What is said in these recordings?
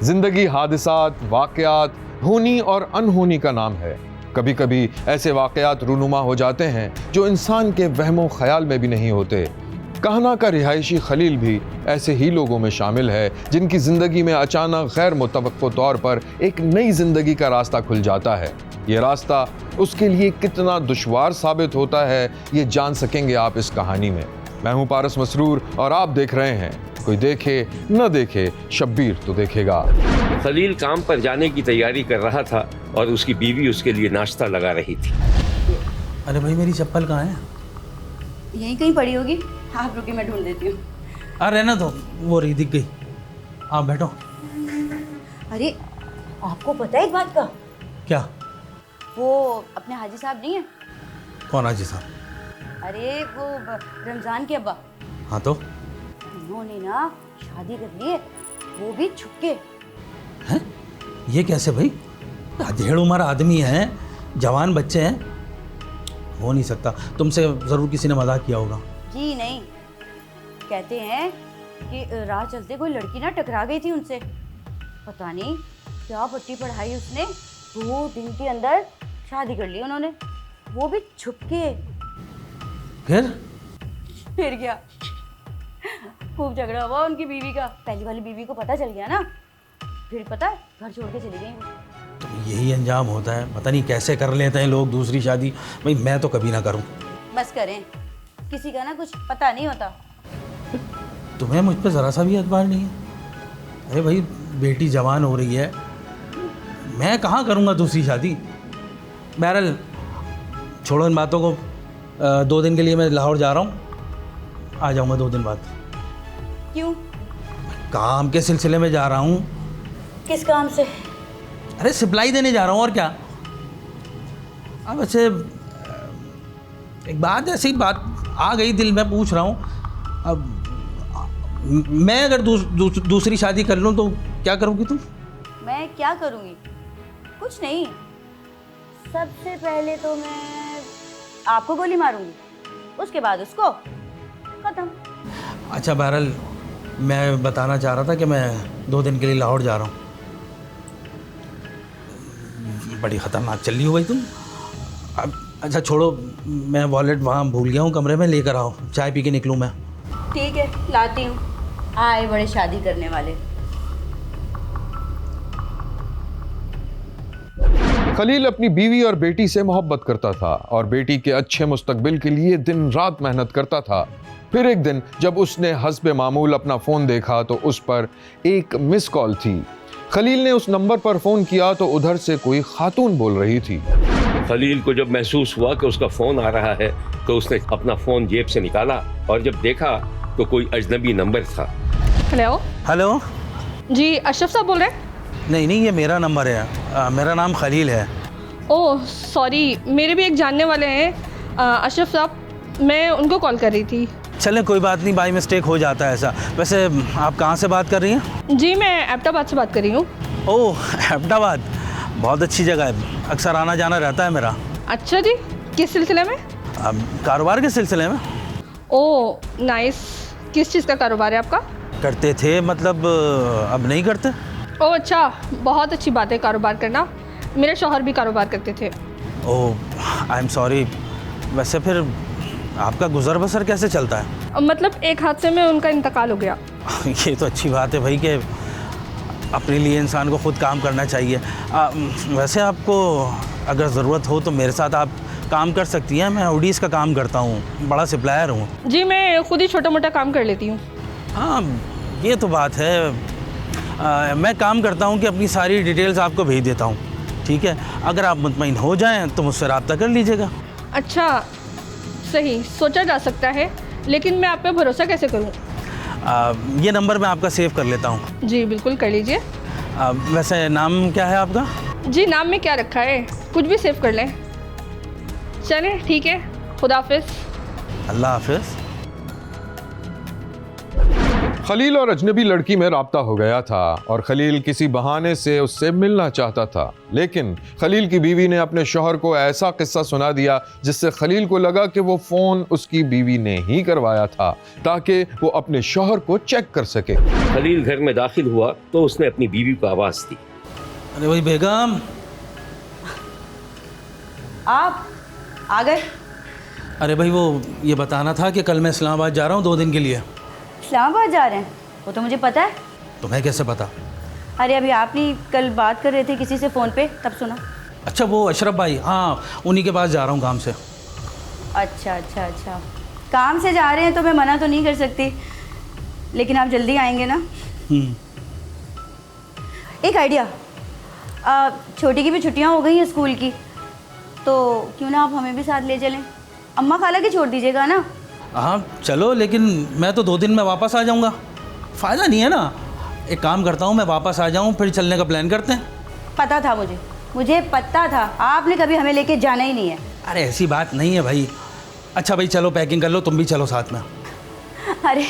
जिंदगी हादिसात, वाकयात, होनी और अनहोनी का नाम है। कभी कभी ऐसे वाकयात रूनुमा हो जाते हैं जो इंसान के वहमो ख्याल में भी नहीं होते। कहना का रिहायशी खलील भी ऐसे ही लोगों में शामिल है जिनकी जिंदगी में अचानक गैर मुतवक्को तौर पर एक नई जिंदगी का रास्ता खुल जाता है। ये रास्ता उसके लिए कितना दुश्वार साबित होता है ये जान सकेंगे आप इस कहानी में। मैं हूं पारस मसरूर और आप देख रहे हैं कोई देखे न देखे शब्बीर तो देखेगा। खलील काम पर जाने की तैयारी कर रहा था और उसकी बीवी उसके लिए नाश्ता लगा रही थी। अरे भाई मेरी चप्पल कहाँ है? यहीं कहीं पड़ी होगी, आप रुकी मैं ढूंढ देती हूँ। अरे ना तो वो रही दिख गई। आप बैठो। अरे आपको पता है एक बात का? क्या? वो अपने हाजी साहब नहीं है? कौन हाजी साहब? अरे वो रमजान के अब्बा। हाँ तो उन्होंने ना शादी कर ली है, वो भी छुपके। हैं? ये कैसे भाई? अधेड़ उम्र आदमी है, जवान बच्चे हैं, हो नहीं सकता। तुमसे ज़रूर किसी ने मजाक किया होगा। जी नहीं, कहते हैं कि राह चलते कोई लड़की ना टकरा गई थी उनसे। पता नहीं क्या पट्टी पढ़ाई उसने, 2 दिन के अंदर शादी कर ली उन्होंने, वो भी छुपके। फिर क्या, खूब झगड़ा हुआ उनकी बीवी का। पहली वाली बीवी को पता चल गया ना, फिर पता है घर छोड़ के चली गई वो। तो यही अंजाम होता है। पता नहीं कैसे कर लेते हैं लोग दूसरी शादी। भाई मैं तो कभी ना करूं। बस करें, किसी का ना कुछ पता नहीं होता। तुम्हें मुझ पर ज़रा सा भी एतबार नहीं है? अरे भाई बेटी जवान हो रही है, मैं कहाँ करूँगा दूसरी शादी। बहरहाल छोड़ो इन बातों को। 2 दिन के लिए मैं लाहौर जा रहा हूँ, आ जाऊँगा 2 दिन बाद। क्यों? काम के सिलसिले में जा रहा हूँ। किस काम से? अरे सप्लाई देने जा रहा हूँ और क्या। अब वैसे एक बात, ऐसी बात आ गई दिल में, पूछ रहा हूँ। अब मैं अगर दूसरी शादी कर लूँ तो क्या करोगी तुम? मैं क्या करूँगी? कुछ नहीं, सबसे पहले तो मैं आपको गोली मारूंगी, उसके बाद उसको, खत्म। अच्छा बहरहाल मैं बताना चाह रहा था कि मैं 2 दिन के लिए लाहौर जा रहा हूँ। बड़ी ख़तरनाक चल रही हो भाई तुम। अब अच्छा छोड़ो, मैं वॉलेट वहाँ भूल गया हूँ कमरे में, लेकर आओ, चाय पी के निकलूँ मैं। ठीक है, लाती हूँ। आए बड़े शादी करने वाले। खलील अपनी बीवी और बेटी से मोहब्बत करता था और बेटी के अच्छे मुस्तकबिल के लिए दिन रात मेहनत करता था। फिर एक दिन जब उसने हस्बे मामूल अपना फ़ोन देखा तो उस पर एक मिस कॉल थी। खलील ने उस नंबर पर फ़ोन किया तो उधर से कोई खातून बोल रही थी। खलील को जब महसूस हुआ कि उसका फ़ोन आ रहा है तो उसने अपना फ़ोन जेब से निकाला और जब देखा तो कोई अजनबी नंबर था। हेलो। हेलो जी अशरफ साहब बोल रहे हैं? नहीं, ये मेरा नंबर है। मेरा नाम खलील है। ओह सॉरी, मेरे भी एक जानने वाले हैं अशरफ साहब, मैं उनको कॉल कर रही थी। चलें कोई बात नहीं, बाई मिस्टेक हो जाता है ऐसा। वैसे आप कहाँ से बात कर रही हैं? जी मैं एबटाबाद से बात कर रही हूँ। ओह एबटाबाद, बहुत अच्छी जगह है, अक्सर आना जाना रहता है मेरा। अच्छा जी, किस सिलसिले में? अब कारोबार के सिलसिले में। ओह नाइस, किस चीज़ का कारोबार है आपका? करते थे, मतलब अब नहीं करते। ओह अच्छा, बहुत अच्छी बात है कारोबार करना, मेरे शौहर भी कारोबार करते थे। ओह आई एम सॉरी। वैसे फिर आपका गुजर बसर कैसे चलता है? मतलब एक हादसे में उनका इंतकाल हो गया। ये तो अच्छी बात है भाई कि अपने लिए इंसान को खुद काम करना चाहिए। वैसे आपको अगर ज़रूरत हो तो मेरे साथ आप काम कर सकती हैं। मैं ऑडीज़ का काम करता हूँ, बड़ा सप्लायर हूँ। जी मैं खुद ही छोटा मोटा काम कर लेती हूँ। हाँ ये तो बात है। मैं काम करता हूँ कि अपनी सारी डिटेल्स आपको भेज देता हूँ, ठीक है? अगर आप मुतमईन हो जाएं तो मुझसे रब्ता कर लीजिएगा। अच्छा सही, सोचा जा सकता है, लेकिन मैं आप पे भरोसा कैसे करूँ? ये नंबर मैं आपका सेव कर लेता हूँ। जी बिल्कुल कर लीजिए। वैसे नाम क्या है आपका? जी नाम में क्या रखा है, कुछ भी सेव कर लें। चलें ठीक है, खुदा हाफिज़। अल्लाह हाफिज़। खलील और अजनबी लड़की में राब्ता हो गया था और खलील किसी बहाने से उससे मिलना चाहता था, लेकिन खलील की बीवी ने अपने शौहर को ऐसा किस्सा सुना दिया जिससे खलील को लगा कि वो फ़ोन उसकी बीवी ने ही करवाया था ताकि वो अपने शौहर को चेक कर सके। खलील घर में दाखिल हुआ तो उसने अपनी बीवी को आवाज़ दी। अरे भाई बेगम, आप आ गए? अरे भाई वो ये बताना था कि कल मैं इस्लामाबाद जा रहा हूँ 2 दिन के लिए। इस्लामाबाद जा रहे हैं? वो तो मुझे पता है। तुम्हें कैसे पता? अरे अभी आप नहीं कल बात कर रहे थे किसी से फ़ोन पे, तब सुना। अच्छा वो अशरफ भाई, हाँ उन्हीं के पास जा रहा हूँ काम से। अच्छा अच्छा अच्छा, काम से जा रहे हैं तो मैं मना तो नहीं कर सकती, लेकिन आप जल्दी आएंगे ना? एक आइडिया, छोटी की भी छुट्टियां हो गई हैं स्कूल की, तो क्यों ना आप हमें भी साथ ले चलें? अम्मा खाला की छोड़ दीजिएगा ना? हाँ चलो, लेकिन मैं तो 2 दिन में वापस आ जाऊँगा, फ़ायदा नहीं है ना। एक काम करता हूँ, मैं वापस आ जाऊँ फिर चलने का प्लान करते हैं। पता था मुझे पता था, आपने कभी हमें लेके जाना ही नहीं है। अरे ऐसी बात नहीं है भाई। अच्छा भाई चलो पैकिंग कर लो, तुम भी चलो साथ में। अरे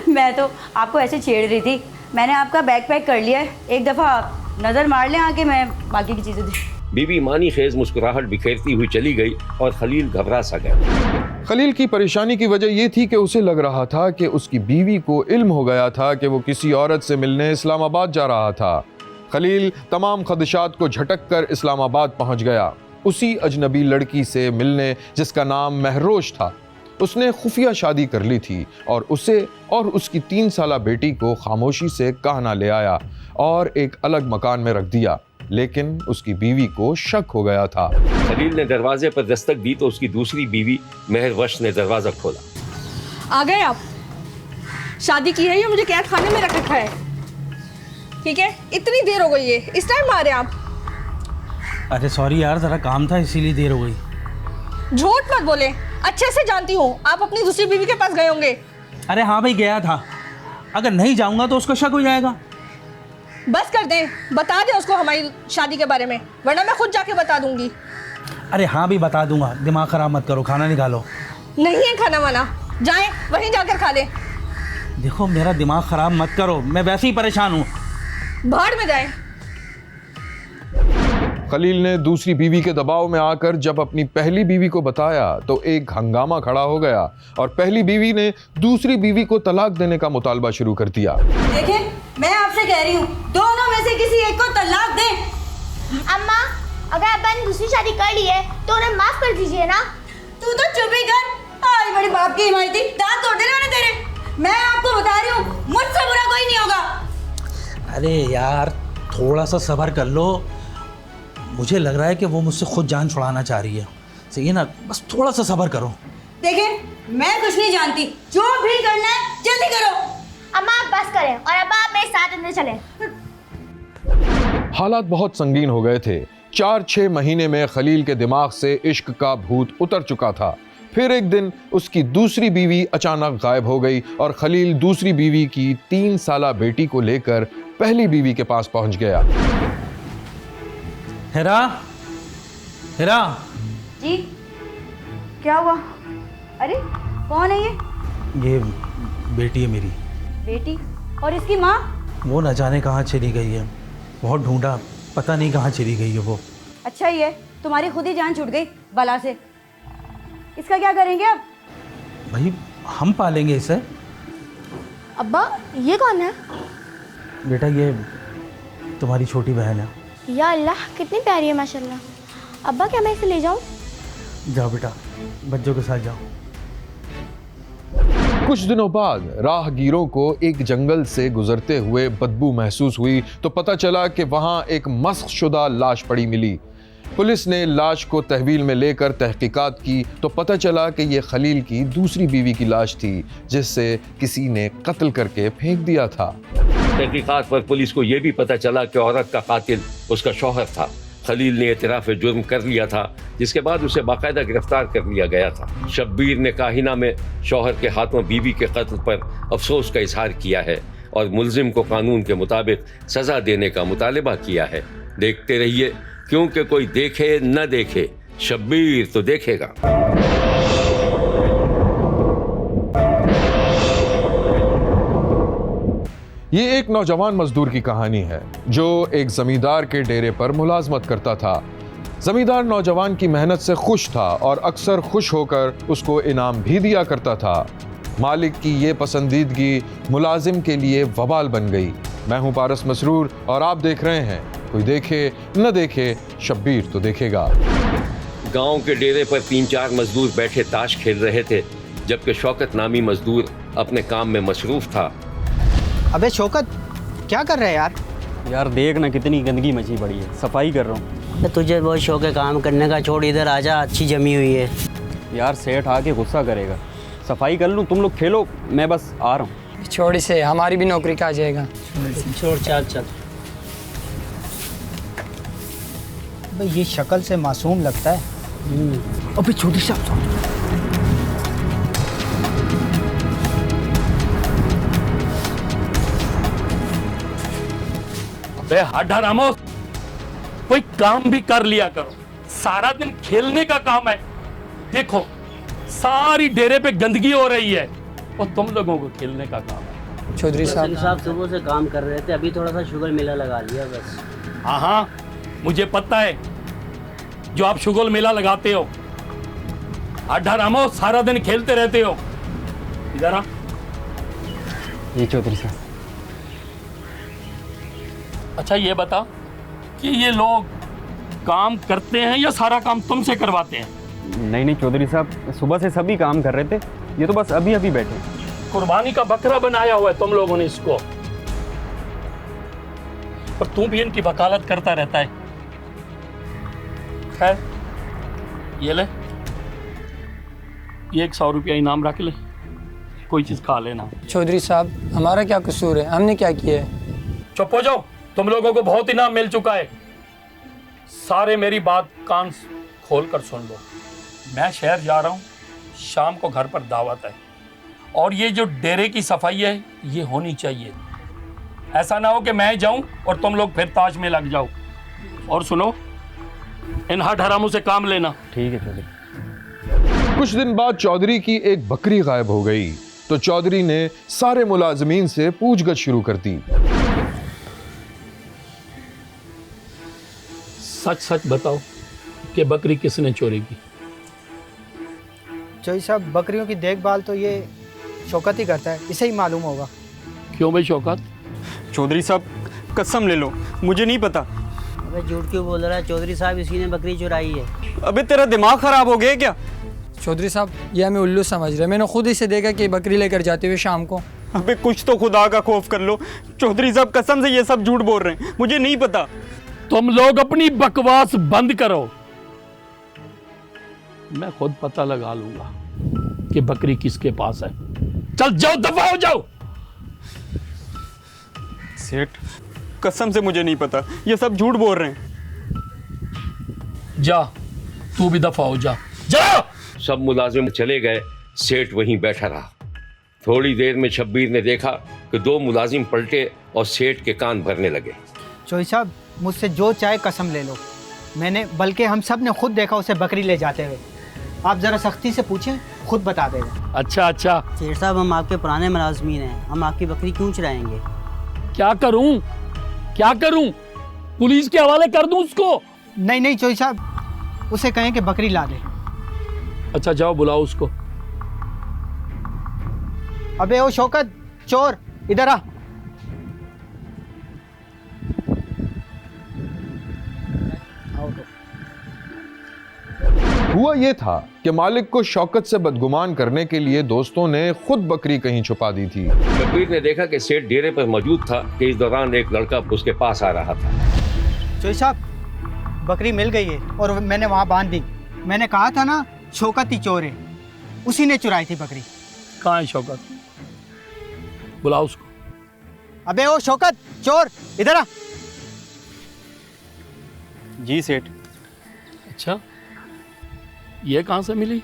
मैं तो आपको ऐसे छेड़ रही थी, मैंने आपका बैग पैक कर लिया है, एक दफ़ा नज़र मार लें आके, मैं बाकी की चीज़ें दी। बीबी मानी खेज मुस्कुराहट बिखेरती हुई चली गई और खलील घबरा सा गया। खलील की परेशानी की वजह यह थी कि उसे लग रहा था कि उसकी बीवी को इल्म हो गया था कि वो किसी औरत से मिलने इस्लामाबाद जा रहा था। खलील तमाम खदशात को झटक कर इस्लामाबाद पहुंच गया, उसी अजनबी लड़की से मिलने जिसका नाम महरोश था। उसने खुफिया शादी कर ली थी और उसे और उसकी 3 साला बेटी को खामोशी से कहना ले आया और एक अलग मकान में रख दिया, लेकिन उसकी बीवी को शक हो गया था। खलील ने दरवाजे पर दस्तक दी तो उसकी दूसरी बीवी महरवश ने दरवाजा खोला। आ गए आप? शादी की है या मुझे कैद खाने में रख रखा है? ठीक है, इतनी देर हो गई है, इस टाइम आ रहे हैं आप? अरे सॉरी यार, ज़रा काम था इसीलिए देर हो गई। झूठ मत बोले, अच्छे से जानती हूँ आप अपनी दूसरी बीवी के पास गए होंगे। अरे हाँ भाई गया था, अगर नहीं जाऊँगा तो उसको शक हो जाएगा। बस कर दे, बता दे उसको हमारी शादी के बारे में, वरना मैं खुद जाके बता दूंगी। अरे हाँ भी बता दूंगा, दिमाग ख़राब मत करो, खाना निकालो। नहीं है खाना वाना, जाए वहीं जाकर खा ले। देखो मेरा दिमाग ख़राब मत करो, मैं वैसे ही परेशान हूँ। भाड़ में जाए। खलील ने दूसरी बीवी के दबाव में आकर जब अपनी पहली बीवी को बताया तो एक हंगामा खड़ा हो गया और पहली बीवी ने दूसरी बीवी को तलाक देने का मुतालबा शुरू कर दिया। देखिए मैं आपसे कह रही हूँ, दोनों में से किसी एक को तलाक दें। अम्मा, अगर अब्बा ने दूसरी शादी कर ली है तो उन्हें माफ कर दीजिए ना। तू तो चुप ही कर, आज बड़ी बाप की हिमायती, दांत तोड़ देने वाले तेरे। मैं आपको बता रही हूँ, मुझसे बुरा कोई नहीं होगा। अरे यार थोड़ा सा सब्र कर लो, मुझे लग रहा है कि वो मुझसे खुद जान छुड़ाना चाह रही है, सही है ना? बस थोड़ा सा सब्र करो। देखिए मैं कुछ नहीं जानती, जो भी करना है जल्दी करो। अम्मा आप बस करें और अब्बा आप मेरे साथ अंदर चलें। हालात बहुत संगीन हो गए थे। 4-6 महीने में खलील के दिमाग से इश्क का भूत उतर चुका था। फिर एक दिन उसकी दूसरी बीवी अचानक गायब हो गई और खलील दूसरी बीवी की 3 साला बेटी को लेकर पहली बीवी के पास पहुंच गया। हेरा, हेरा। जी क्या हुआ? अरे कौन है ये बेटी है मेरी। बेटी? और इसकी माँ? वो न जाने कहाँ चली गई है, बहुत ढूंढा, पता नहीं कहाँ चली गई है वो। अच्छा ही है, तुम्हारी खुद ही जान छूट गई बला से। इसका क्या करेंगे अब? भाई हम पालेंगे इसे। अब्बा ये कौन है? बेटा ये तुम्हारी छोटी बहन है। या अल्लाह कितनी प्यारी है माशाल्लाह। अब्बा क्या मैं इसे ले जाऊँ? जाओ बेटा, बच्चों के साथ जाओ। कुछ दिनों बाद राहगीरों को एक जंगल से गुजरते हुए बदबू महसूस हुई तो पता चला कि वहां एक मस्ख शुदा लाश पड़ी मिली। पुलिस ने लाश को तहवील में लेकर तहकीकात की तो पता चला कि यह खलील की दूसरी बीवी की लाश थी जिससे किसी ने कत्ल करके फेंक दिया था। तहकीकात पर पुलिस को यह भी पता चला कि औरत का कातिल उसका शौहर था। खलील ने एतराफ़ जुर्म कर लिया था, जिसके बाद उसे बाकायदा गिरफ्तार कर लिया गया था। शब्बीर ने काहिना में शौहर के हाथों बीवी के कत्ल पर अफसोस का इजहार किया है और मुल्जिम को कानून के मुताबिक सज़ा देने का मुतालबा किया है। देखते रहिए, क्योंकि कोई देखे न देखे, शब्बीर तो देखेगा। ये एक नौजवान मजदूर की कहानी है जो एक जमींदार के डेरे पर मुलाजमत करता था। जमींदार नौजवान की मेहनत से खुश था और अक्सर खुश होकर उसको इनाम भी दिया करता था। मालिक की ये पसंदीदगी मुलाजिम के लिए वबाल बन गई। मैं हूं पारस मसरूर और आप देख रहे हैं कोई देखे न देखे, शब्बीर तो देखेगा। गांव के डेरे पर 3-4 मजदूर बैठे ताश खेल रहे थे, जबकि शौकत नामी मजदूर अपने काम में मशरूफ था। अबे शौकत, क्या कर रहे हैं यार? यार देख ना कितनी गंदगी मची पड़ी है, सफाई कर रहा हूँ। तुझे बहुत शौक है काम करने का, छोड़ इधर आजा, अच्छी जमी हुई है। यार सेठ आके गुस्सा करेगा। सफाई कर लूँ, तुम लोग खेलो, मैं बस आ रहा हूँ। छोड़ इसे, हमारी भी नौकरी का आ जाएगा। छोड़, चल चल। भाई ये शक्ल से मासूम लगता है। अबे छोटी साहब, बे हड्डा रामो, कोई काम भी कर लिया करो, सारा दिन खेलने का काम है। देखो सारी डेरे पे गंदगी हो रही है और तुम लोगों को खेलने का काम है। चौधरी साहब सुबह से काम कर रहे थे, अभी थोड़ा सा शुगर मेला लगा लिया बस। हाँ, मुझे पता है जो आप शुगर मेला लगाते हो। हड्डा रामो, सारा दिन खेलते रहते हो। इधर आ। ये चौधरी साहब। अच्छा ये बता कि ये लोग काम करते हैं या सारा काम तुमसे करवाते हैं? नहीं चौधरी साहब, सुबह से सभी काम कर रहे थे, ये तो बस अभी अभी बैठे। कुर्बानी का बकरा बनाया हुआ है तुम लोगों ने इसको, और तू भी इनकी वकालत करता रहता है। खैर ये ले, ये 100 रुपया इनाम रख ले, कोई चीज खा लेना। चौधरी साहब, हमारा क्या कसूर है? हमने क्या किया है? चुप हो जाओ, तुम लोगों को बहुत इनाम मिल चुका है। सारे मेरी बात कान खोल कर सुन लो। मैं शहर जा रहा हूँ, शाम को घर पर दावत है, और ये जो डेरे की सफाई है ये होनी चाहिए। ऐसा ना हो कि मैं जाऊं और तुम लोग फिर ताश में लग जाओ। और सुनो, इन हट हरामों से काम लेना। ठीक है चौधरी। कुछ दिन बाद चौधरी की एक बकरी गायब हो गई तो चौधरी ने सारे मुलाजमीन से पूछगछ शुरू कर दी। सच सच बताओ कि बकरी किसने चोरी की? चौधरी साहब, बकरियों की देखभाल तो ये शौकत ही करता है, इसे ही मालूम होगा। क्यों भाई शौकत? चौधरी साहब कसम ले लो, मुझे नहीं पता। अबे झूठ क्यों बोल रहा है? चौधरी साहब, इसी ने बकरी चुराई है। अबे तेरा दिमाग खराब हो गया क्या? चौधरी साहब, ये हमें उल्लू समझ रहे हैं। मैंने खुद इसे देखा कि बकरी लेकर जाते हुए शाम को। अबे कुछ तो खुदा का खौफ कर लो। चौधरी साहब कसम से ये सब झूठ बोल रहे हैं, मुझे नहीं पता। तुम लोग अपनी बकवास बंद करो, मैं खुद पता लगा लूंगा कि बकरी किसके पास है। चल जाओ, दफा हो जाओ। सेठ कसम से मुझे नहीं पता, ये सब झूठ बोल रहे हैं। जा, तू भी दफा हो जा, जा। सब मुलाजिम चले गए, सेठ वहीं बैठा रहा। थोड़ी देर में शब्बीर ने देखा कि 2 मुलाजिम पलटे और सेठ के कान भरने लगे। चौधरी साहब, मुझसे जो चाहे कसम ले लो, मैंने, बल्कि हम सब ने खुद देखा उसे बकरी ले जाते हुए। आप ज़रा सख्ती से पूछें, खुद बता देगा। अच्छा अच्छा, सेठ साहब, हम आपके पुराने मुलाजमीन हैं, हम आपकी बकरी क्यों चुराएंगे? क्या करूं, क्या करूं? पुलिस के हवाले कर दूं उसको? नहीं चौधरी साहब, उसे कहें कि बकरी ला दे। अच्छा जाओ, बुलाओ उसको। अबे ओ शौकत, चोर, इधर आ। हुआ ये था कि मालिक को शौकत से बदगुमान करने के लिए दोस्तों ने खुद बकरी कहीं छुपा दी थी। शब्बीर ने देखा कि सेठ डेरे पर मौजूद था कि इस दौरान एक लड़का उसके पास आ रहा था। चौधरी साहब, बकरी मिल गई है और मैंने वहाँ बांध दी। मैंने कहा था ना, शौकत ही चोर है, उसी ने चुराई थी बकरी। कहाँ है शौकत? बुलाओ उसको। अबे ओ शौकत, चोर, इधर आ। जी सेठ। अच्छा, ये कहां से मिली?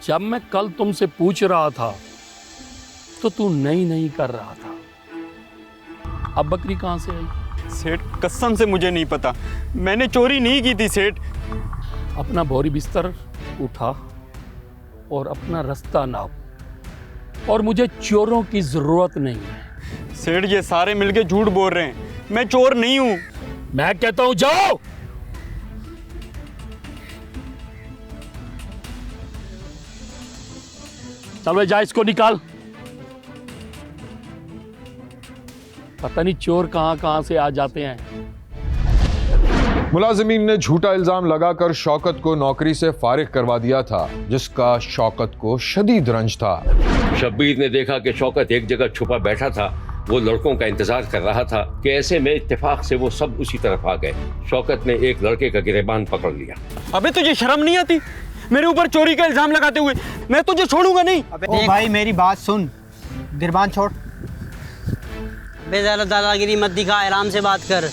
जब मैं कल तुमसे पूछ रहा था तो तू नहीं कर रहा था, अब बकरी कहां से आई? सेठ कसम से मुझे नहीं पता, मैंने चोरी नहीं की थी सेठ। अपना बोरी बिस्तर उठा और अपना रास्ता नाप, और मुझे चोरों की जरूरत नहीं है। सेठ ये सारे मिलके झूठ बोल रहे हैं, मैं चोर नहीं हूँ। मैं कहता हूं जाओ। चल भाई जा, इसको निकाल। पता नहीं चोर कहां कहां से आ जाते हैं। मुलाजिमीन ने झूठा इल्जाम लगाकर शौकत को नौकरी से फारिग करवा दिया था, जिसका शौकत को शदीद रंज था। शब्बीर ने देखा कि शौकत एक जगह छुपा बैठा था, वो लड़कों का इंतजार कर रहा था कि ऐसे में इत्तेफाक से वो सब उसी तरफ आ गए। शौकत ने एक लड़के का गिरेबान पकड़ लिया। अबे तुझे शर्म नहीं आती मेरे ऊपर चोरी का इल्जाम लगाते हुए? मैं तुझे छोड़ूंगा नहीं। ओ भाई मेरी बात सुन, गिरबान छोड़। बेज़्यादा दादागिरी मत दिखा, आराम से बात कर।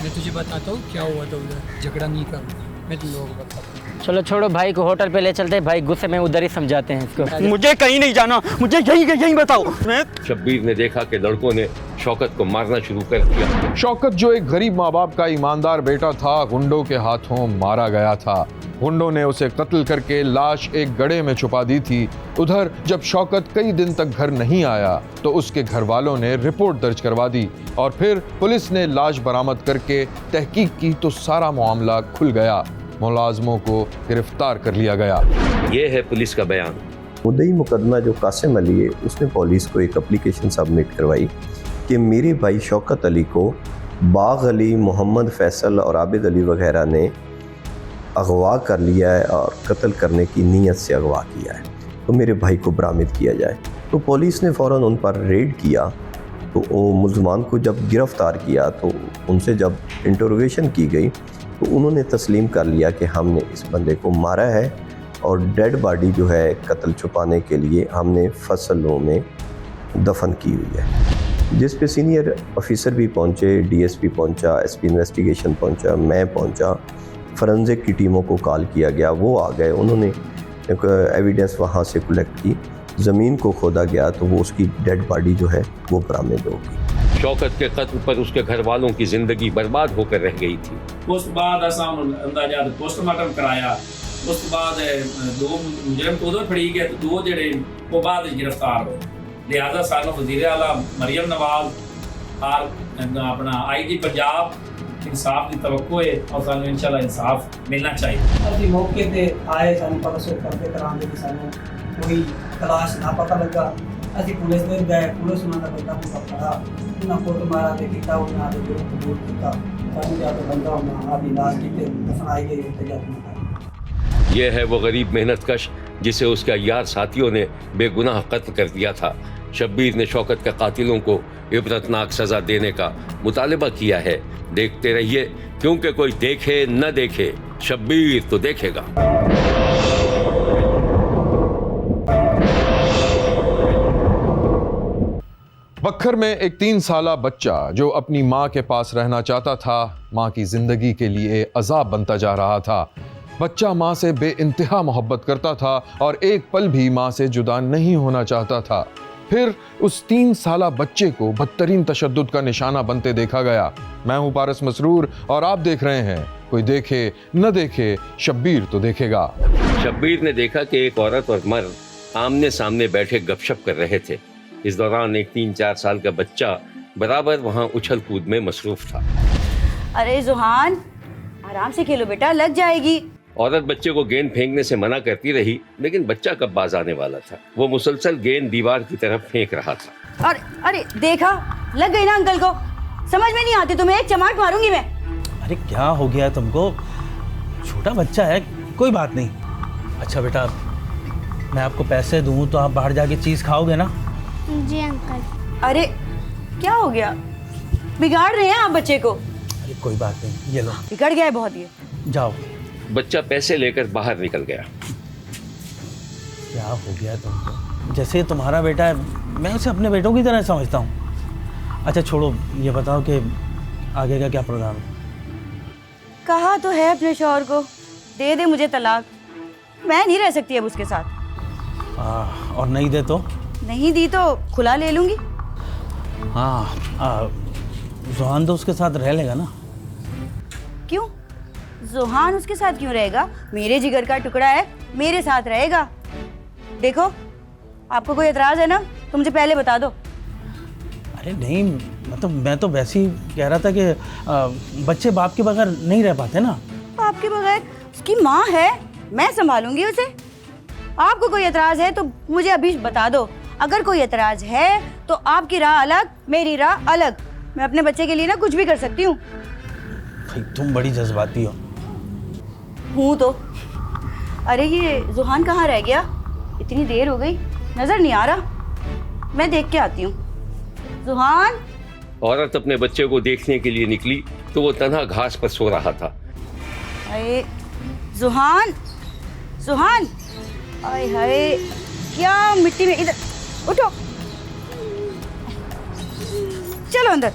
मैं तुझे बताता हूँ क्या हुआ था उधर, झगड़ा नहीं कर, मैं तुम लोगों को बताता हूँ। चलो छोड़ो, भाई को होटल पे ले चलते हैं, भाई गुस्से में उधर ही समझाते हैं इसको। मुझे कहीं नहीं जाना, मुझे यही बताओ। शब्बीर ने देखा कि लड़कों ने शौकत को मारना शुरू कर दिया। शौकत जो एक गरीब माँ बाप का ईमानदार बेटा था, गुंडों के हाथों मारा गया था। गुंडों ने उसे कत्ल करके लाश एक गड्ढे में छुपा दी थी। उधर जब शौकत कई दिन तक घर नहीं आया तो उसके घर वालों ने रिपोर्ट दर्ज करवा दी और फिर पुलिस ने लाश बरामद करके तहकीक की तो सारा मामला खुल गया। मुलाजमों को गिरफ्तार कर लिया गया। ये है पुलिस का बयान। मुद्दई मुकदमा जो कासिम अली है, उसने पुलिस को एक एप्लीकेशन सबमिट करवाई कि मेरे भाई शौकत अली को बाग अली, मोहम्मद फैसल और आबिद अली वगैरह ने अगवा कर लिया है और कत्ल करने की नीयत से अगवा किया है, तो मेरे भाई को बरामद किया जाए। तो पुलिस ने फ़ौरन उन पर रेड किया, तो वो मुल्ज़मान को जब गिरफ़्तार किया तो उनसे जब इंटरोगेशन की गई तो उन्होंने तस्लीम कर लिया कि हमने इस बंदे को मारा है और डेड बॉडी जो है कत्ल छुपाने के लिए हमने फसलों में दफन की हुई है। जिस पे सीनियर ऑफिसर भी पहुंचे, डीएसपी पहुंचा, एसपी इन्वेस्टिगेशन पहुंचा, मैं पहुंचा, फॉरेंसिक की टीमों को कॉल किया गया, वो आ गए, उन्होंने एविडेंस वहाँ से कलेक्ट की, ज़मीन को खोदा गया तो वो उसकी डेड बॉडी जो है वो बरामद होगी। शौकत के कत्ल पर उसके घर वालों की जिंदगी बर्बाद होकर रह गई थी। उस बाद अंदाजा पोस्टमार्टम कराया, उस बाद दो मुजरम तो उधर फड़ी गए, तो दो जड़े वो बाद गिरफ्तार हुए। लिहाजा सानू वज़ीर आला मरियम नवाज और अपना आईजी पंजाब इंसाफ की तवक्को है और सानू इंशाल्लाह इंसाफ मिलना चाहिए। अभी मौके पे आए, सानू पता से करते करांगे कि सानू कोई तलाश ना पता लगा। असी पुलिस दे गए, पुलिस उन्होंने बंदा को पकड़ा, उन्होंने फोटो मारा दे किता, उन्होंने जो कबूल किया, सानू जाके बंदा उन्होंने अभी लाश की दफनाई गई होते। यह है वो गरीब मेहनतकश जिसे उसके यार साथियों ने बेगुनाह कत्ल कर दिया था। शब्बीर ने शौकत के कातिलों को इबरतनाक सजा देने का मुतालबा किया है। देखते रहिए, क्योंकि कोई देखे न देखे, शब्बीर तो देखेगा। बखर में एक 3 साला बच्चा जो अपनी माँ के पास रहना चाहता था, माँ की जिंदगी के लिए अजाब बनता जा रहा था। बच्चा माँ से बेइंतहा मोहब्बत करता था और एक पल भी माँ से जुदा नहीं होना चाहता था। फिर उस 3 साला बच्चे को बदतरीन तशद्दुद का निशाना बनते देखा गया। मैं हूँ पारस मसरूर और आप देख रहे हैं कोई देखे न देखे, शब्बीर तो देखेगा। शब्बीर ने देखा कि एक औरत और मर्द आमने सामने बैठे गपशप कर रहे थे। इस दौरान एक 3-4 साल का बच्चा बराबर वहाँ उछल कूद में मसरूफ था। अरे जुहान, आराम से खेलो बेटा, लग जाएगी। औरत बच्चे को गेंद फेंकने से मना करती रही, लेकिन बच्चा कब बाज आने वाला था। वो मुसलसल गेंद दीवार की तरफ फेंक रहा था। अरे देखा, लग गई ना अंकल को। समझ में नहीं आती तुम्हें, एक चमाट मारूंगी मैं। अरे क्या हो गया तुमको? छोटा बच्चा है, कोई बात नहीं। अच्छा बेटा, मैं आपको पैसे दूं तो आप बाहर जाके चीज़ खाओगे ना? जी अंकल। अरे क्या हो गया, बिगाड़ रहे हैं आप बच्चे को। अरे कोई बात नहीं, ये लो। बिगड़ गया है बहुत ये। जाओ। बच्चा पैसे लेकर बाहर निकल गया। क्या हो गया तुमको? जैसे तुम्हारा बेटा है, मैं उसे अपने बेटों की तरह समझता हूँ। अच्छा छोड़ो, ये बताओ कि आगे का क्या प्रोग्राम है? कहा तो है अपने शौहर को दे दे मुझे तलाक, मैं नहीं रह सकती अब उसके साथ। और नहीं दे तो? नहीं दी तो खुला ले लूंगी। हाँ, जुहान तो उसके साथ रह लेगा ना? क्यों? जुहान उसके साथ क्यों रहेगा? मेरे जिगर का टुकड़ा है, मेरे साथ रहेगा। देखो, आपको कोई एतराज है ना तो मुझे पहले बता दो। अरे नहीं, मतलब मैं तो वैसे ही कह रहा था कि बच्चे बाप के बगैर नहीं रह पाते ना। बाप के बगैर? उसकी माँ है, मैं संभालूंगी उसे। आपको कोई एतराज़ है तो मुझे अभी बता दो। अगर कोई एतराज़ है तो आपकी राह अलग, मेरी राह अलग। मैं अपने बच्चे के लिए ना कुछ भी कर सकती हूँ। भाई तुम बड़ी जज्बाती हो। हूँ तो। अरे ये जुहान कहाँ रह गया? इतनी देर हो गई, नजर नहीं आ रहा। मैं देख के आती हूँ। जुहान। औरत अपने बच्चे को देखने के लिए निकली तो वो तन्हा घास पर सो रहा था। अरे जुहान, जुहान, आय हाय, क्या मिट्टी में, इधर उठो, चलो अंदर।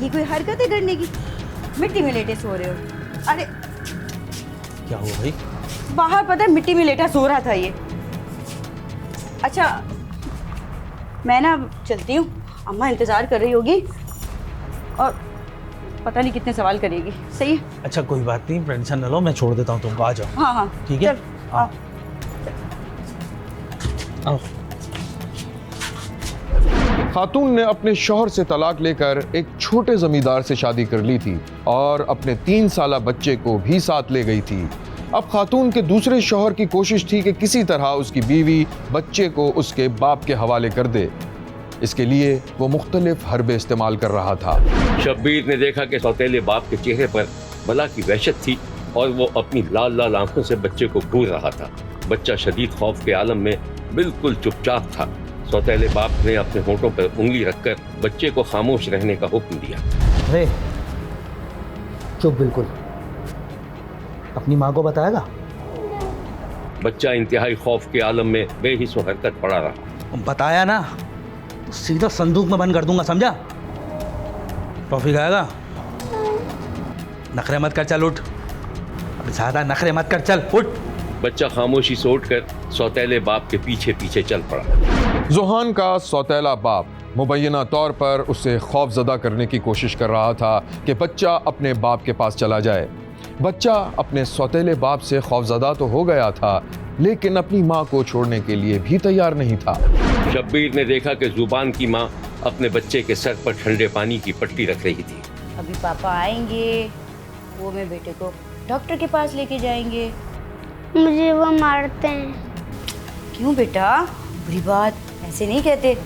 ये कोई हरकत है करने की? मिट्टी में लेटे सो रहे हो? अरे क्या हुआ भाई? बाहर पता है मिट्टी में लेटा सो रहा था ये। अच्छा मैं ना चलती हूँ, अम्मा इंतजार कर रही होगी और पता नहीं कितने सवाल करेगी। सही है? अच्छा कोई बात नहीं, टेंशन न लो, मैं छोड़ देता हूँ तुमको। आ जाओ। हाँ हाँ ठीक है, चल, आओ। आओ। खातून ने अपने शौहर से तलाक लेकर एक छोटे जमींदार से शादी कर ली थी और अपने 3 साला बच्चे को भी साथ ले गई थी। अब खातून के दूसरे शौहर की कोशिश थी कि किसी तरह उसकी बीवी बच्चे को उसके बाप के हवाले कर दे। इसके लिए वो मुख्तलिफ हरबे इस्तेमाल कर रहा था। शब्बीर ने देखा कि सौतेले बाप के चेहरे पर बला की वहशत थी और वो अपनी लाल लाल आंखों से बच्चे को घूर रहा था। बच्चा शदीद खौफ के आलम में बिल्कुल चुपचाप था। सौतेले बाप ने अपने होठों पर उंगली रखकर बच्चे को खामोश रहने का हुक्म दिया। अरे चुप बिल्कुल, अपनी माँ को बताएगा? बच्चा इंतहाई खौफ के आलम में बेहिस्सो हरकत पड़ा रहा। बताया ना तो सीधा संदूक में बंद कर दूंगा, समझा? टॉफी खाएगा? नखरे मत कर, चल उठ। अब ज्यादा नखरे मत कर, चल उठ। बच्चा खामोशी से उठकर सौतेले बाप के पीछे पीछे चल पड़ा। जुहान का सौतेला बाप मुबैना तौर पर उसे खौफजदा करने की कोशिश कर रहा था कि बच्चा अपने बाप के पास चला जाए। बच्चा अपने सौतेले बाप से खौफजदा तो हो गया था, लेकिन अपनी माँ को छोड़ने के लिए भी तैयार नहीं था। शब्बीर ने देखा कि जुबान की माँ अपने बच्चे के सर पर ठंडे पानी की पट्टी रख रही थी। अभी पापा आएंगे, वो मेरे बेटे को डॉक्टर के पास लेके जाएंगे। मुझे वो मारते हैं। क्यों बेटा? बुरी बात ऐसे नहीं कहते।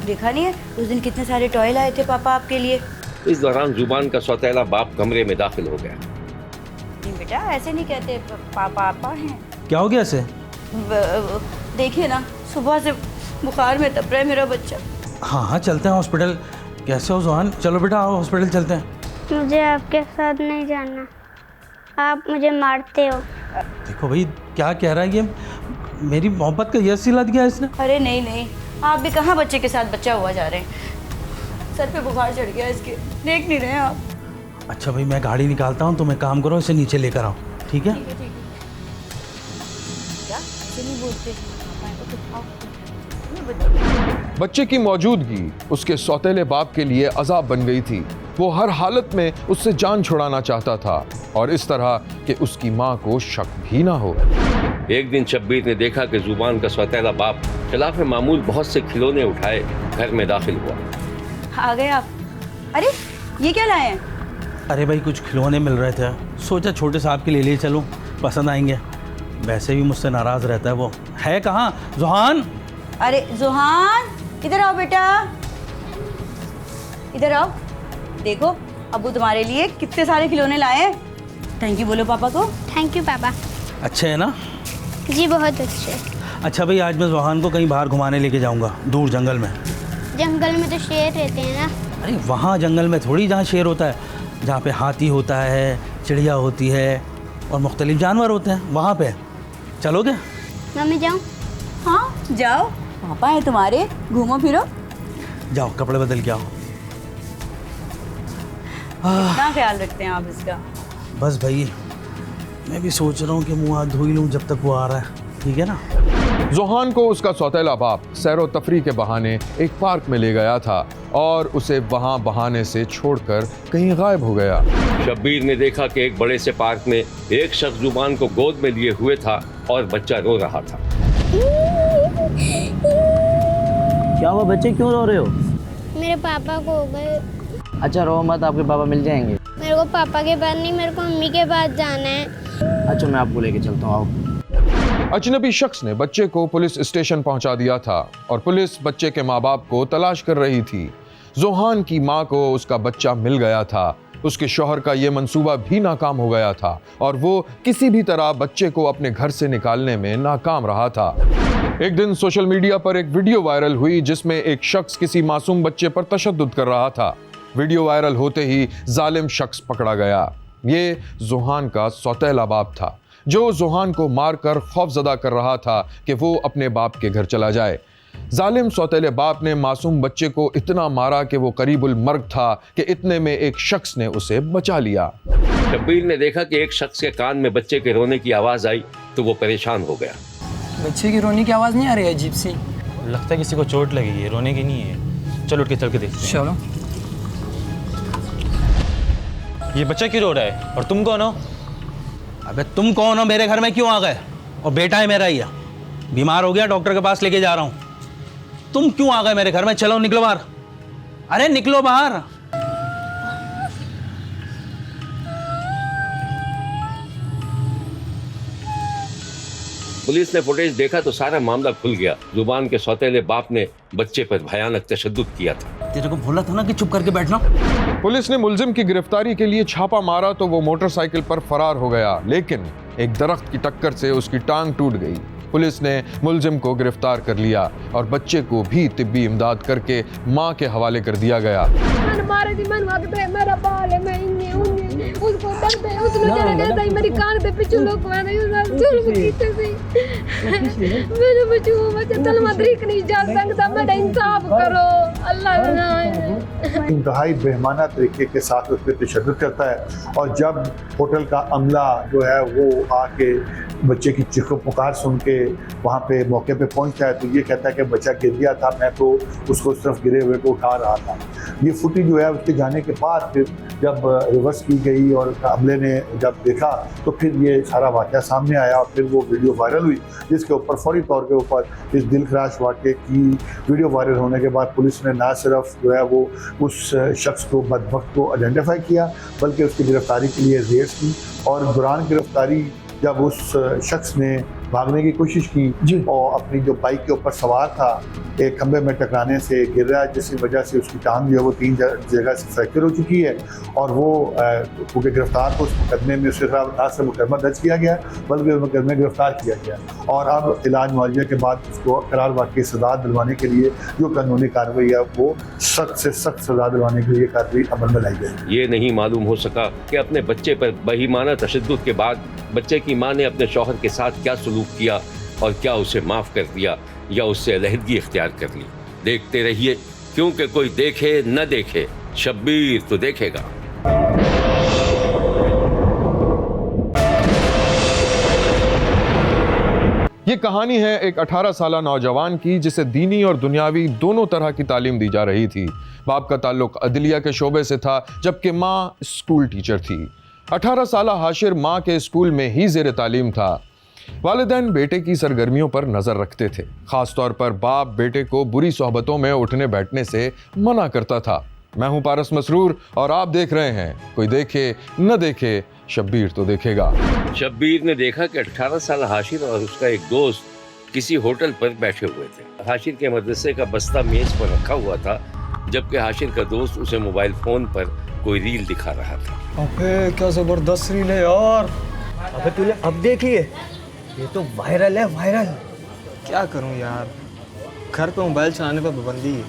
देखा नहीं है उस दिन कितने सारे टॉय लाए थे पापा आपके लिए। इस दौरान जुबान का सौतेला बाप कमरे में दाखिल हो गया। नहीं बेटा ऐसे नहीं कहते, पापा हैं। क्या हो गया इसे? देखिए ना, सुबह से बुखार में तप रहा है मेरा बच्चा। हाँ हाँ चलते हैं हॉस्पिटल। कैसे हो जुहान? चलो बेटा आओ हॉस्पिटल चलते हैं। मुझे आपके साथ नहीं जाना, आप मुझे मारते हो। देखो भाई क्या कह रहा है ये, मेरी मोहब्बत का यश सिला दिया इसने। अरे नहीं नहीं, आप भी कहाँ बच्चे के साथ बच्चा हुआ जा रहे हैं। सर पे बुखार चढ़ गया इसके, देख नहीं रहे हैं आप। अच्छा भाई मैं गाड़ी निकालता हूँ, तुम एक काम करो, इसे नीचे लेकर आओ। ठीक है? क्या ऐसे नहीं बोलते? बच्चे की मौजूदगी उसके सौतेले बाप के लिए अजाब बन गई थी। वो हर हालत में उससे जान छुड़ाना चाहता था और इस तरह कि उसकी माँ को शक भी ना हो। एक दिन शब्बीर ने देखा कि जुबान का सौतेला बाप खिलाफ मामूल बहुत से खिलौने उठाए घर में दाखिल हुआ। आ गए आप? अरे ये क्या लाए हैं? अरे भाई कुछ खिलौने मिल रहे थे, सोचा छोटे साहब के लिए ले चलूं, पसंद आएंगे। वैसे भी मुझसे नाराज़ रहता है वो। है कहाँ जुहान? अरे जुहान इधर आओ बेटा, इधर आओ। देखो अब्बू तुम्हारे लिए कितने सारे खिलौने लाए हैं। थैंक यू बोलो पापा को। थैंक यू पापा। अच्छे है ना? जी बहुत अच्छे। अच्छा भाई आज मैं जुहान को कहीं बाहर घुमाने लेके जाऊंगा, दूर जंगल में। जंगल में तो शेर रहते हैं ना। अरे वहाँ जंगल में थोड़ी, जहाँ शेर होता है, जहाँ पे हाथी होता है, चिड़िया होती है और मुख्तलिफ जानवर होते हैं, वहाँ पे। चलोगे? मम्मी जाऊँ? हाँ जाओ, पापा है तुम्हारे, घूमो फिरो। जाओ कपड़े बदल के आओ। कितना ख्याल रखते हैं आप इसका। बस भाई मैं भी सोच रहा हूँ कि मुँह हाथ धो ही लूँ जब तक वो आ रहा है। ठीक है ना? जुहान को उसका सौतेला बाप सैरो तफरी के बहाने एक पार्क में ले गया था और उसे वहां बहाने से छोड़कर कहीं गायब हो गया। शब्बीर ने देखा कि एक बड़े से पार्क में एक शख्स जुबान को गोद में लिए हुए था और बच्चा रो रहा था। क्या हुआ बच्चे, क्यों रो रहे हो? मेरे पापा को हो गए। अच्छा रो मत, आपके पापा मिल जाएंगे। मेरे को पापा के पास नहीं, मेरे को मम्मी के पास जाना है। अच्छा मैं आपको लेके चलता हूँ, आओ। अजनबी शख्स ने बच्चे को पुलिस स्टेशन पहुंचा दिया था और पुलिस बच्चे के माँ बाप को तलाश कर रही थी। जोहान की माँ को उसका बच्चा मिल गया था। उसके शौहर का यह मंसूबा भी नाकाम हो गया था और वो किसी भी तरह बच्चे को अपने घर से निकालने में नाकाम रहा था। एक दिन सोशल मीडिया पर एक वीडियो वायरल हुई जिसमें एक शख्स किसी मासूम बच्चे पर तशद्दुद कर रहा था। वीडियो वायरल होते ही जालिम शख्स पकड़ा गया। ये जोहान का सौतेला बाप था जो जोहान को मारकर खौफजदा कर रहा था कि वो अपने बाप के घर चला जाए। जालिम सौतेले बाप ने मासूम बच्चे को इतना मारा कि वो करीबुल मर्ग था कि इतने में एक शख्स ने उसे बचा लिया। शब्बीर ने देखा कि एक शख्स के कान में बच्चे के रोने की आवाज़ आई तो वो परेशान हो गया। बच्चे की रोने की आवाज़ नहीं आ रही है, अजीब सी। लगता है किसी को चोट लगी है, रोने की नहीं है। चलो उठ के चल के देखते हैं। चलो। ये बच्चा क्यों रो रहा है और तुम कौन हो? अबे तुम कौन हो, मेरे घर में क्यों आ गए? और बेटा है मेरा, ये बीमार हो गया, डॉक्टर के पास लेके जा रहा हूँ। तुम क्यों आ गए मेरे घर में? चलो निकलो बाहर। अरे निकलो बाहर। पुलिस ने फुटेज देखा तो सारा मामला खुल गया। जुबान के सौतेले बाप ने बच्चे पर भयानक तशद्दुद किया था। तेरे को बोला था ना कि चुप करके बैठना। पुलिस ने मुलजिम की गिरफ्तारी के लिए छापा मारा तो वो मोटरसाइकिल पर फरार हो गया, लेकिन एक दरख्त की टक्कर से उसकी टांग टूट गई। पुलिस ने मुलजिम को गिरफ्तार कर लिया और बच्चे को भी तिब्बी इमदाद करके मां के हवाले कर दिया गया। उसको दर्द है, उसने जरा कहता है मेरी कान पे पिछू लोग मैंने जुल्म कीते सी मेरे बच्चों बच्चे तलमा तरीक नहीं जा सकता, मेरा इंसाफ करो अल्लाह ना। इंतहाई बेहमाना तरीके के साथ उस पर तशद्दुद करता है और जब होटल का अमला जो है वो आके बच्चे की चीखों पुकार सुन के वहाँ पे मौके पे पहुँचता है तो ये कहता है कि बच्चा गिर गया था, मैं तो उसको सिर्फ गिरे हुए को उठा रहा था। ये फुटेज जो है उसके जाने के बाद फिर जब रिवर्स की गई और अमले ने जब देखा तो फिर ये सारा वाक़या सामने आया और फिर वो वीडियो वायरल हुई, जिसके ऊपर फौरी तौर के ऊपर इस दिलखराश वाक़े की वीडियो वायरल होने के बाद पुलिस ने ना सिर्फ जो है वो उस शख्स को बदबख्त को आइडेंटिफाई किया बल्कि उसकी गिरफ्तारी के लिए रेड्स की और दौरान गिरफ्तारी जब उस शख्स ने भागने की कोशिश की और अपनी जो बाइक के ऊपर सवार था एक खंबे में टकराने से गिर रहा है, जिसकी वजह से उसकी टांग जो है वो 3 जगह से फ्रैक्चर हो चुकी है और वो क्योंकि गिरफ्तार को उस मुकदमे में उसके खिलाफ ना सिर्फ मुकदमा दर्ज किया गया बल्कि उस मुकदमे में गिरफ्तार किया गया और अब इलाज मुआवजे के बाद उसको करार वाक़ई सजा दिलवाने के लिए जो कानूनी कार्रवाई है वो सख्त से सख्त सजा दिलवाने के लिए कार्रवाई अमल में लाई गई। ये नहीं मालूम हो सका कि अपने बच्चे पर बेईमाना तशद्दुद के बाद बच्चे की मां ने अपने शौहर के साथ क्या सलूक किया और क्या उसे माफ कर दिया या उससे अलहदगी इख्तियार कर ली। देखते रहिए, क्योंकि कोई देखे न देखे शब्बीर तो देखेगा। ये कहानी है एक 18 साला नौजवान की जिसे दीनी और दुनियावी दोनों तरह की तालीम दी जा रही थी। बाप का ताल्लुक अदलिया के शोबे से था जबकि माँ स्कूल टीचर थी। 18 साला हाशिर माँ के स्कूल में ही ज़ेर तालीम था। वालिदैन बेटे की सरगर्मियों पर नज़र रखते थे। ख़ास तौर पर बाप बेटे को बुरी सोहबतों में उठने बैठने से मना करता था। मैं हूं पारस मसरूर और आप देख रहे हैं कोई देखे न देखे शब्बीर तो देखेगा। शब्बीर ने देखा कि 18 साल हाशिर और उसका एक दोस्त किसी होटल पर बैठे हुए थे। हाशिर के मदरसे का बस्ता मेज पर रखा हुआ था जबकि हाशिर का दोस्त उसे मोबाइल फ़ोन पर कोई रील दिखा रहा था। अबे क्या ज़बरदस्त रील है यार। अबे तूने अब देखी है? ये तो वायरल है, वायरल। क्या करूं यार, घर पे मोबाइल चलाने पर पाबंदी है।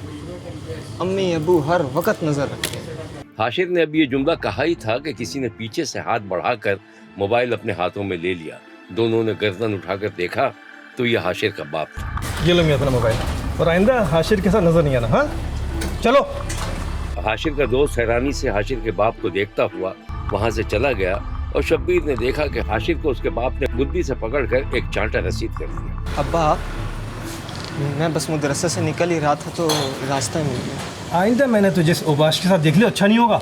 अम्मी अबू हर वक्त नजर रखते हैं। हाशिर ने अब ये जुमला कहा ही था कि किसी ने पीछे से हाथ बढ़ाकर मोबाइल अपने हाथों में ले लिया। दोनों ने गर्दन उठाकर देखा तो ये हाशिर का बाप था। ये लो मेरा अपना मोबाइल और आइंदा हाशिर के साथ नजर नहीं आना। हाँ चलो। हाशिर का दोस्त हैरानी से हाशिर के बाप को देखता हुआ वहाँ से चला गया और शब्बीर ने देखा कि हाशिर को उसके बाप ने बुद्धि से पकड़कर एक चांटा रसीद कर दिया। अब्बा मैं बस मदरसे से निकल ही रहा था तो रास्ता मिल गया। आइंदा मैंने तुझे इस ओबाश के साथ देख लिया, अच्छा नहीं होगा।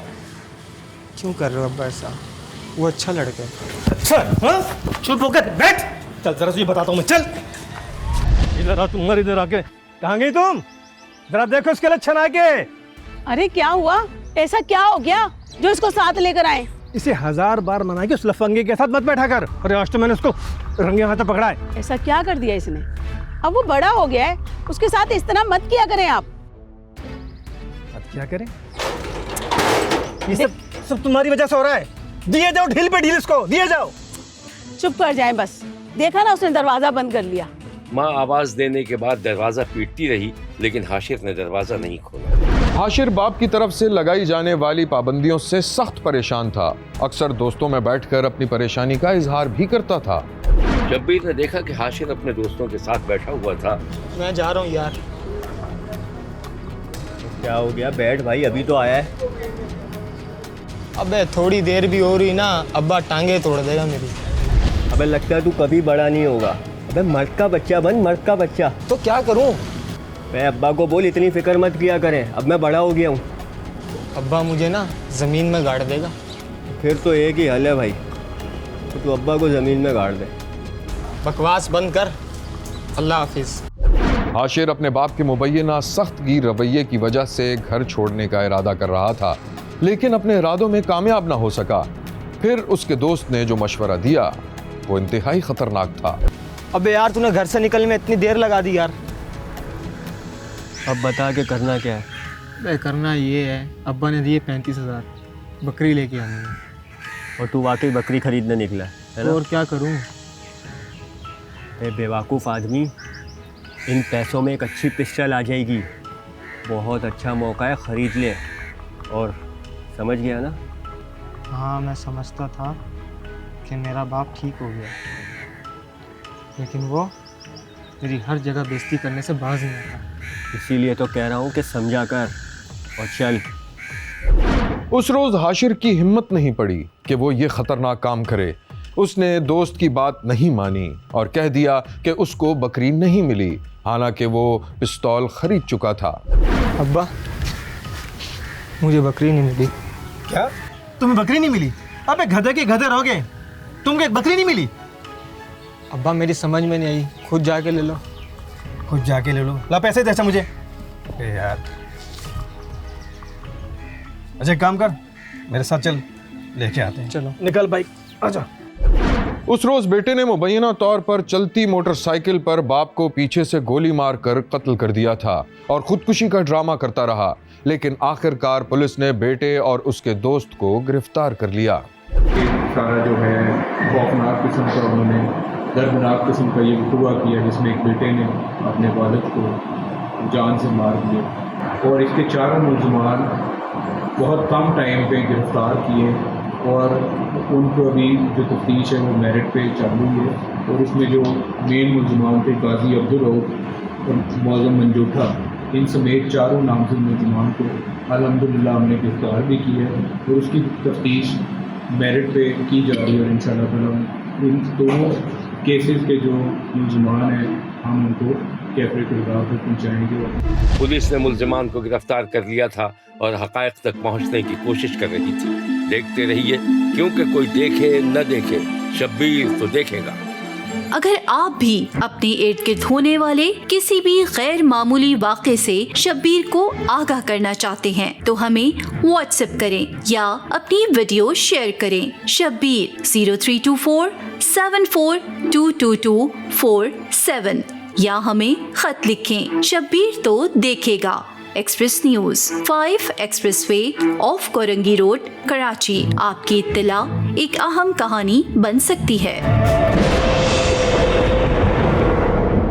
क्यों कर रहे हो अब्बा ऐसा? वो अच्छा लड़का है। अच्छा हाँ, चुप होकर बैठ। चल जरा तुझे बताता हूँ मैं, चल। इधर आ तुम, इधर आके। कहाँ गई तुम? जरा देखो इसके लक्षण आगे। अरे क्या हुआ, ऐसा क्या हो गया जो इसको साथ लेकर आए? इसे 1000 बार मना के उस लफंगे के साथ मत बैठा कर। अरे आज तो मैंने उसको रंगे हाथों पकड़ा है। ऐसा क्या कर दिया इसने? अब वो बड़ा हो गया है, उसके साथ इस तरह मत किया करें आप। मत क्या करें? ये सब तुम्हारी वजह से हो रहा है। दिए जाओ ढील पे ढील, इसको दिए जाओ। चुप कर जाए बस। देखा ना उसने दरवाजा बंद कर लिया। माँ आवाज देने के बाद दरवाजा पीटती रही, लेकिन हाशिर ने दरवाजा नहीं खोला। हाशिर बाप की तरफ से लगाई जाने वाली पाबंदियों से सख्त परेशान था। अक्सर दोस्तों में बैठकर अपनी परेशानी का इजहार भी करता था। शब्बीर ने देखा कि हाशिर अपने दोस्तों के साथ बैठा हुआ था। मैं जा रहा हूँ यार। क्या हो गया? बैठ भाई, अभी तो आया है। अबे थोड़ी देर भी हो रही ना, अब्बा टांगे तोड़ देगा मेरी। अबे लगता है तू कभी बड़ा नहीं होगा। अबे मर्द का बच्चा बन, मर्द का बच्चा। तो क्या करूं? मैं अब्बा को बोल इतनी फिक्र मत किया करें, अब मैं बड़ा हो गया हूँ। अब्बा मुझे ना ज़मीन में गाड़ देगा। फिर तो एक ही हल है भाई, तो तू अब्बा को ज़मीन में गाड़ दे। बकवास बंद कर। अल्लाह हाफिज़। हाशिर अपने बाप के मुबैना सख्त गिर रवैये की वजह से घर छोड़ने का इरादा कर रहा था, लेकिन अपने इरादों में कामयाब ना हो सका। फिर उसके दोस्त ने जो मशवरा दिया वो इंतहाई खतरनाक था। अबे यार तूने घर से निकलने में इतनी देर लगा दी यार। अब बता के करना क्या है? अबे करना ये है, अब्बा ने दिए 35,000, बकरी लेके आनी है। और तू वाकई बकरी खरीदने निकला है ना? और क्या करूं? बेवकूफ़ आदमी, इन पैसों में एक अच्छी पिस्टल आ जाएगी। बहुत अच्छा मौका है, ख़रीद ले। और समझ गया ना? हाँ मैं समझता था कि मेरा बाप ठीक हो गया, लेकिन वो मेरी हर जगह बेइज्जती करने से बाज नहीं आता। इसीलिए तो कह रहा हूँ कि समझा कर और चल। उस रोज हाशिर की हिम्मत नहीं पड़ी कि वो ये खतरनाक काम करे। उसने दोस्त की बात नहीं मानी और कह दिया कि उसको बकरी नहीं मिली, हालांकि वो पिस्तौल खरीद चुका था। अब्बा मुझे बकरी नहीं मिली। क्या? तुम्हें बकरी नहीं मिली? अबे गधे के गधे रहोगे, तुमको एक बकरी नहीं मिली? अब्बा मेरी समझ में नहीं आई, खुद जाके ले लो। खुद जाके ले लो? ला पैसे दे मुझे। यार अच्छा एक काम कर, मेरे साथ चल, लेके आते हैं। चलो निकल भाई, आजा। उस रोज बेटे ने मुबैना तौर पर चलती मोटरसाइकिल पर बाप को पीछे से गोली मारकर कत्ल कर दिया था और खुदकुशी का ड्रामा करता रहा, लेकिन आखिरकार पुलिस ने बेटे और उसके दोस्त को गिरफ्तार कर लिया। सारा जो है खौफनाक किस्म का उन्होंने दर्दनाक किस्म का ये हुआ किया, जिसमें एक बेटे ने अपने वालिद को जान से मार दिया और इसके चारों मुलजमान बहुत कम टाइम पे गिरफ्तार किए और उनको अभी जो तफ्तीश है वो मेरिट पे चालू है। और इसमें जो मेन मुलजमान थे गाजी अब्दुल रऊफ और मौज़म मंजूठा, इन समेत चारों नामजद मुलजमान को अल्हम्दुलिल्लाह हमने गिरफ्तार भी किया और उसकी तफ्तीश मेरिट पे की जा रही है। और इंशाअल्लाह ताला इन दोनों केसेस के जो मुलजमान हैं हम उनको कैफरे किरदार तक पहुँचाएँगे। पुलिस ने मुलजमान को गिरफ्तार कर लिया था और हक़ाइक़ तक पहुँचने की कोशिश कर रही थी। देखते रहिए, क्योंकि कोई देखे न देखे, शब्बीर तो देखेगा। अगर आप भी अपने इर्द गिर्द होने वाले किसी भी गैर मामूली वाक़े से शब्बीर को आगाह करना चाहते हैं तो हमें व्हाट्सएप करें या अपनी वीडियो शेयर करें। शब्बीर 0324 742224 या हमें खत लिखें। शब्बीर तो देखेगा। Express news 5 expressway of Korangi road, Karachi. आपकी इत्तला एक अहम कहानी बन सकती है।